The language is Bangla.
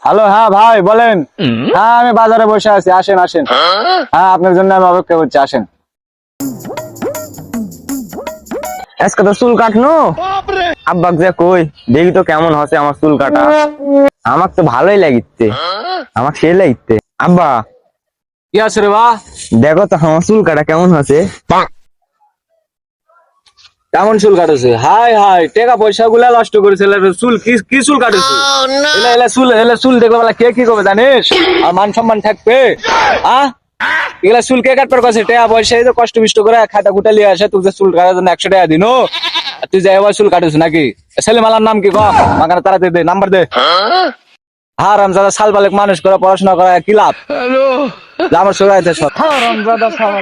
হ্যালো, হ্যাঁ ভাই বলেন। হ্যাঁ আমি বাজারে বসে আছি, আসেন আসেন। হ্যাঁ আপনার জন্য আমি অপেক্ষা করছি, আসেন। আজকে তো চুল কাটনো, আব্বাক যে কই দেখি তো কেমন হচ্ছে আমার চুল কাটা। আমার তো ভালোই লাগিচ্ছে, আমার সে লাগিচ্ছে। আব্বা কি আছে রে বা? দেখো তো আমার চুল কাটা কেমন হচ্ছে। কেমন চুল কাটেছে? হাই হাই, টাকা পয়সা গুলা নষ্ট করেছে। চুল কি কি চুল কাটেছে? এলা এলা চুল, এলা চুল দেখলে বলা কে কি করবে জানিস? আর মান সম্মান থাকবে? এগুলা চুল কে কাটবার কাছে? টাকা পয়সা এই তো কষ্ট বিষ্ট করে খাতা খুঁটা লিয়ে আসে, তুই যে চুল কাটার জন্য 100 টাকা দিনো, আর তুই যে এবার চুল কাটেছ নাকি? ছেলে মালার নাম কি ক? মাখানে তাড়াতাড়ি দে, নাম্বার দে। হারামজাদা সাল বালেক মানুষ করে পড়াশোনা করা কি লাভ? আমার সোগাইতে সব হারামজাদা সাল।